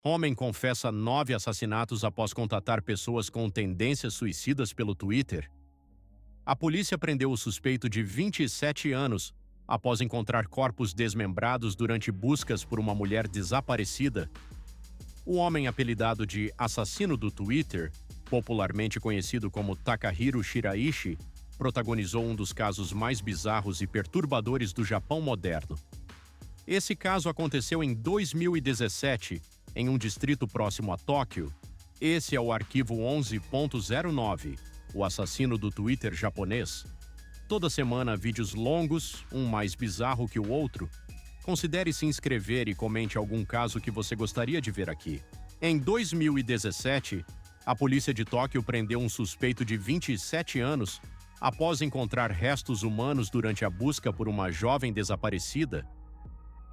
Homem confessa 9 assassinatos após contatar pessoas com tendências suicidas pelo Twitter. A polícia prendeu o suspeito de 27 anos após encontrar corpos desmembrados durante buscas por uma mulher desaparecida. O homem apelidado de assassino do Twitter, popularmente conhecido como Takahiro Shiraishi, protagonizou um dos casos mais bizarros e perturbadores do Japão moderno. Esse caso aconteceu em 2017, em um distrito próximo a Tóquio. Esse é o arquivo 11.09, o assassino do Twitter japonês. Toda semana, vídeos longos, um mais bizarro que o outro. Considere se inscrever e comente algum caso que você gostaria de ver aqui. Em 2017, a polícia de Tóquio prendeu um suspeito de 27 anos após encontrar restos humanos durante a busca por uma jovem desaparecida.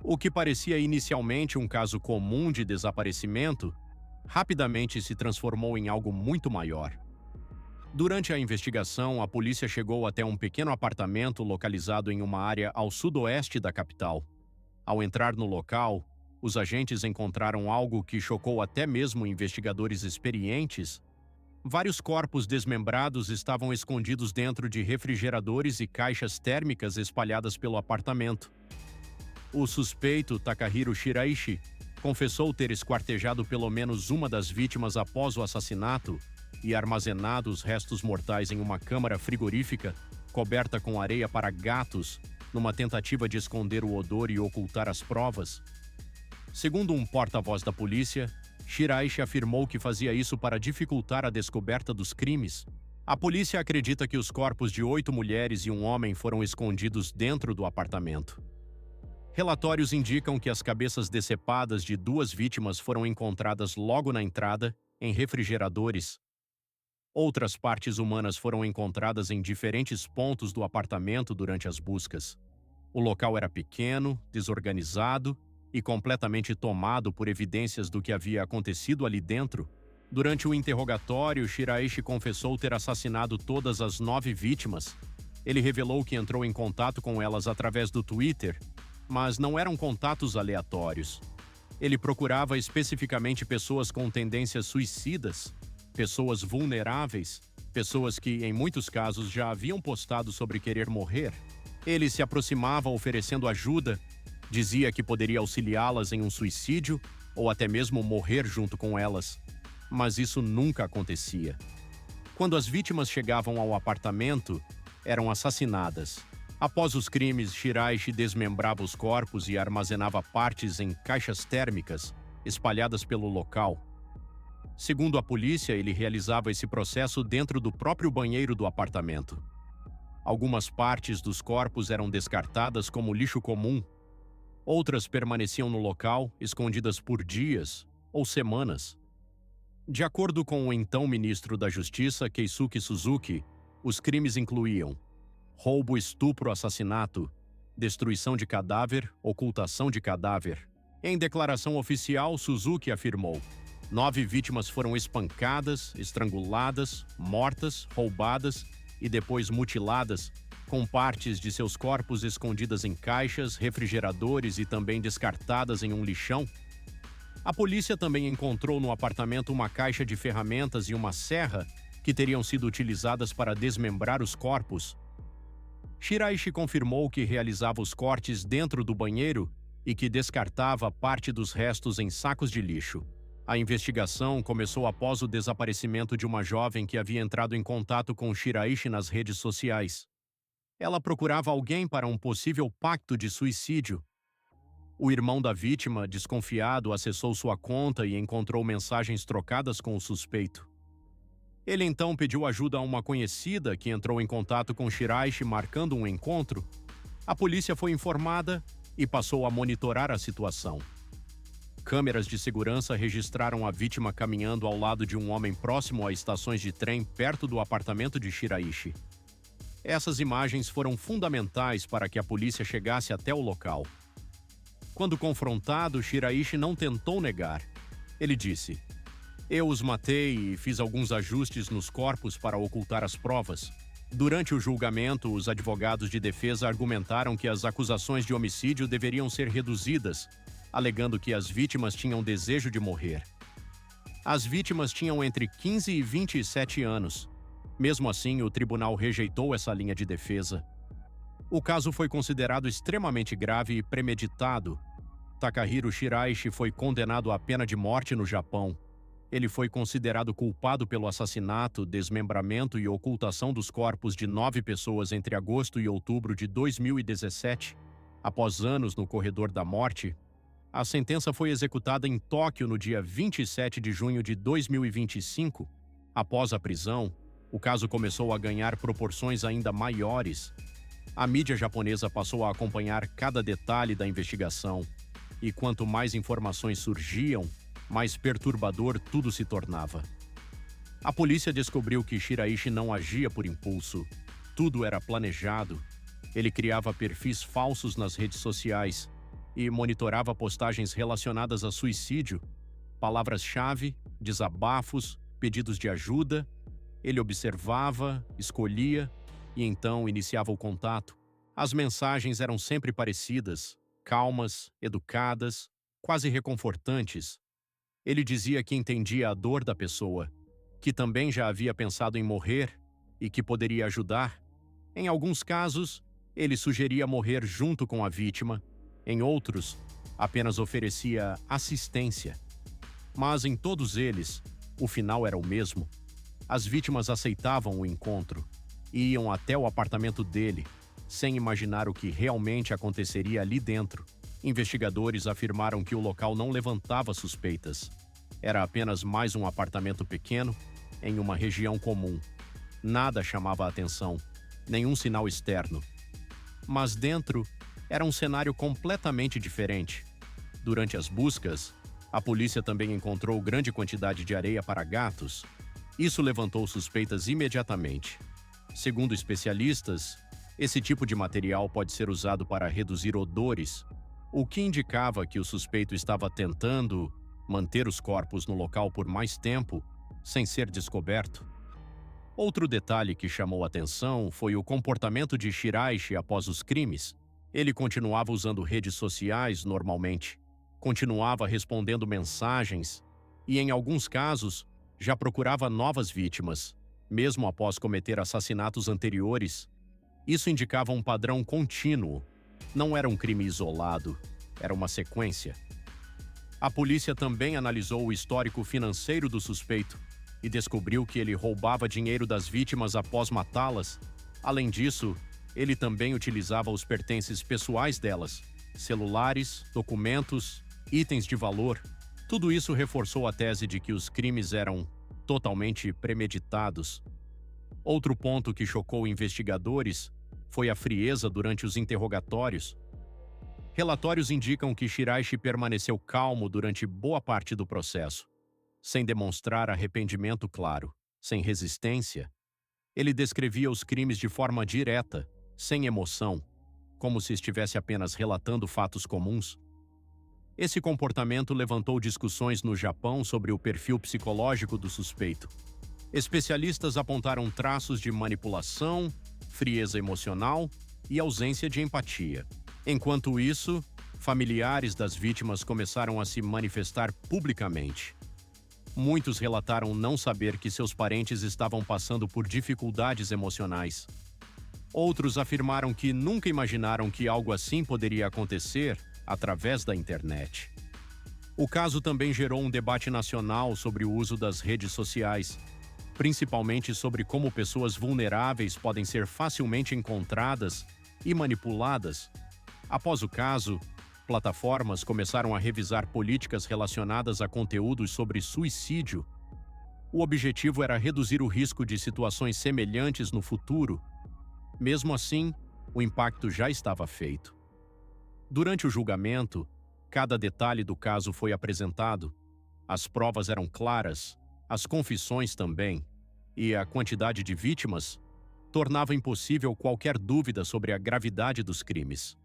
O que parecia inicialmente um caso comum de desaparecimento, rapidamente se transformou em algo muito maior. Durante a investigação, a polícia chegou até um pequeno apartamento localizado em uma área ao sudoeste da capital. Ao entrar no local, os agentes encontraram algo que chocou até mesmo investigadores experientes. Vários corpos desmembrados estavam escondidos dentro de refrigeradores e caixas térmicas espalhadas pelo apartamento. O suspeito, Takahiro Shiraishi, confessou ter esquartejado pelo menos uma das vítimas após o assassinato e armazenado os restos mortais em uma câmara frigorífica coberta com areia para gatos, numa tentativa de esconder o odor e ocultar as provas. Segundo um porta-voz da polícia, Shiraishi afirmou que fazia isso para dificultar a descoberta dos crimes. A polícia acredita que os corpos de 8 mulheres e um homem foram escondidos dentro do apartamento. Relatórios indicam que as cabeças decepadas de 2 vítimas foram encontradas logo na entrada, em refrigeradores. Outras partes humanas foram encontradas em diferentes pontos do apartamento durante as buscas. O local era pequeno, desorganizado e completamente tomado por evidências do que havia acontecido ali dentro. Durante o interrogatório, Shiraishi confessou ter assassinado todas as 9 vítimas. Ele revelou que entrou em contato com elas através do Twitter, mas não eram contatos aleatórios. Ele procurava especificamente pessoas com tendências suicidas, pessoas vulneráveis, pessoas que, em muitos casos, já haviam postado sobre querer morrer. Ele se aproximava oferecendo ajuda, dizia que poderia auxiliá-las em um suicídio ou até mesmo morrer junto com elas, mas isso nunca acontecia. Quando as vítimas chegavam ao apartamento, eram assassinadas. Após os crimes, Shiraishi desmembrava os corpos e armazenava partes em caixas térmicas, espalhadas pelo local. Segundo a polícia, ele realizava esse processo dentro do próprio banheiro do apartamento. Algumas partes dos corpos eram descartadas como lixo comum. Outras permaneciam no local, escondidas por dias ou semanas. De acordo com o então ministro da Justiça, Keisuke Suzuki, os crimes incluíam roubo, estupro, assassinato, destruição de cadáver, ocultação de cadáver. Em declaração oficial, Suzuki afirmou: 9 vítimas foram espancadas, estranguladas, mortas, roubadas e depois mutiladas, com partes de seus corpos escondidas em caixas, refrigeradores e também descartadas em um lixão. A polícia também encontrou no apartamento uma caixa de ferramentas e uma serra que teriam sido utilizadas para desmembrar os corpos. Shiraishi confirmou que realizava os cortes dentro do banheiro e que descartava parte dos restos em sacos de lixo. A investigação começou após o desaparecimento de uma jovem que havia entrado em contato com Shiraishi nas redes sociais. Ela procurava alguém para um possível pacto de suicídio. O irmão da vítima, desconfiado, acessou sua conta e encontrou mensagens trocadas com o suspeito. Ele então pediu ajuda a uma conhecida que entrou em contato com Shiraishi marcando um encontro. A polícia foi informada e passou a monitorar a situação. Câmeras de segurança registraram a vítima caminhando ao lado de um homem próximo a estações de trem perto do apartamento de Shiraishi. Essas imagens foram fundamentais para que a polícia chegasse até o local. Quando confrontado, Shiraishi não tentou negar. Ele disse: "Eu os matei e fiz alguns ajustes nos corpos para ocultar as provas." Durante o julgamento, os advogados de defesa argumentaram que as acusações de homicídio deveriam ser reduzidas, alegando que as vítimas tinham desejo de morrer. As vítimas tinham entre 15 e 27 anos. Mesmo assim, o tribunal rejeitou essa linha de defesa. O caso foi considerado extremamente grave e premeditado. Takahiro Shiraishi foi condenado à pena de morte no Japão. Ele foi considerado culpado pelo assassinato, desmembramento e ocultação dos corpos de 9 pessoas entre agosto e outubro de 2017. Após anos no corredor da morte, a sentença foi executada em Tóquio no dia 27 de junho de 2025. Após a prisão, o caso começou a ganhar proporções ainda maiores. A mídia japonesa passou a acompanhar cada detalhe da investigação, e quanto mais informações surgiam, mais perturbador tudo se tornava. A polícia descobriu que Shiraishi não agia por impulso. Tudo era planejado. Ele criava perfis falsos nas redes sociais e monitorava postagens relacionadas a suicídio, palavras-chave, desabafos, pedidos de ajuda. Ele observava, escolhia e então iniciava o contato. As mensagens eram sempre parecidas, calmas, educadas, quase reconfortantes. Ele dizia que entendia a dor da pessoa, que também já havia pensado em morrer e que poderia ajudar. Em alguns casos, ele sugeria morrer junto com a vítima. Em outros, apenas oferecia assistência. Mas em todos eles, o final era o mesmo. As vítimas aceitavam o encontro e iam até o apartamento dele, sem imaginar o que realmente aconteceria ali dentro. Investigadores afirmaram que o local não levantava suspeitas. Era apenas mais um apartamento pequeno, em uma região comum. Nada chamava a atenção, nenhum sinal externo. Mas dentro, era um cenário completamente diferente. Durante as buscas, a polícia também encontrou grande quantidade de areia para gatos. Isso levantou suspeitas imediatamente. Segundo especialistas, esse tipo de material pode ser usado para reduzir odores, o que indicava que o suspeito estava tentando manter os corpos no local por mais tempo, sem ser descoberto. Outro detalhe que chamou atenção foi o comportamento de Shiraishi após os crimes. Ele continuava usando redes sociais normalmente, continuava respondendo mensagens e, em alguns casos, já procurava novas vítimas, mesmo após cometer assassinatos anteriores. Isso indicava um padrão contínuo. Não era um crime isolado, era uma sequência. A polícia também analisou o histórico financeiro do suspeito e descobriu que ele roubava dinheiro das vítimas após matá-las. Além disso, ele também utilizava os pertences pessoais delas, celulares, documentos, itens de valor. Tudo isso reforçou a tese de que os crimes eram totalmente premeditados. Outro ponto que chocou investigadores foi a frieza durante os interrogatórios. Relatórios indicam que Shiraishi permaneceu calmo durante boa parte do processo, sem demonstrar arrependimento claro, sem resistência. Ele descrevia os crimes de forma direta, sem emoção, como se estivesse apenas relatando fatos comuns. Esse comportamento levantou discussões no Japão sobre o perfil psicológico do suspeito. Especialistas apontaram traços de manipulação, frieza emocional e ausência de empatia. Enquanto isso, familiares das vítimas começaram a se manifestar publicamente. Muitos relataram não saber que seus parentes estavam passando por dificuldades emocionais. Outros afirmaram que nunca imaginaram que algo assim poderia acontecer através da internet. O caso também gerou um debate nacional sobre o uso das redes sociais, principalmente sobre como pessoas vulneráveis podem ser facilmente encontradas e manipuladas. Após o caso, plataformas começaram a revisar políticas relacionadas a conteúdos sobre suicídio. O objetivo era reduzir o risco de situações semelhantes no futuro. Mesmo assim, o impacto já estava feito. Durante o julgamento, cada detalhe do caso foi apresentado. As provas eram claras, as confissões também, e a quantidade de vítimas tornava impossível qualquer dúvida sobre a gravidade dos crimes.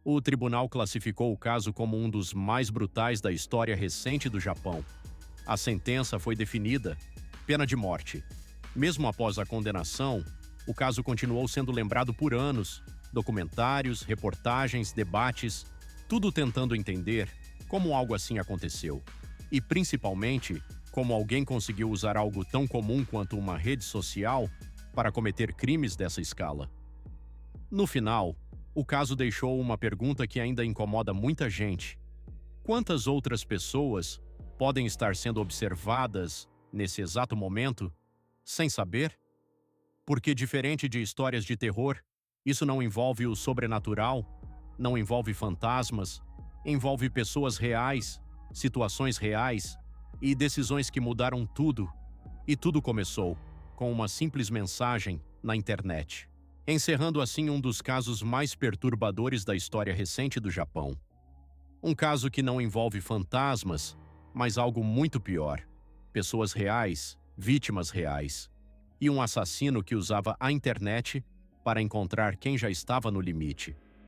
O tribunal classificou o caso como um dos mais brutais da história recente do Japão. A sentença foi definida, pena de morte. Mesmo após a condenação, o caso continuou sendo lembrado por anos. Documentários, reportagens, debates, tudo tentando entender Como algo assim aconteceu? E, principalmente, como alguém conseguiu usar algo tão comum quanto uma rede social para cometer crimes dessa escala? No final, o caso deixou uma pergunta que ainda incomoda muita gente. Quantas outras pessoas podem estar sendo observadas nesse exato momento, sem saber? Porque, diferente de histórias de terror, isso não envolve o sobrenatural, não envolve fantasmas, envolve pessoas reais, situações reais e decisões que mudaram tudo. E tudo começou com uma simples mensagem na internet, encerrando assim um dos casos mais perturbadores da história recente do Japão. Um caso que não envolve fantasmas, mas algo muito pior: pessoas reais, vítimas reais, e um assassino que usava a internet para encontrar quem já estava no limite.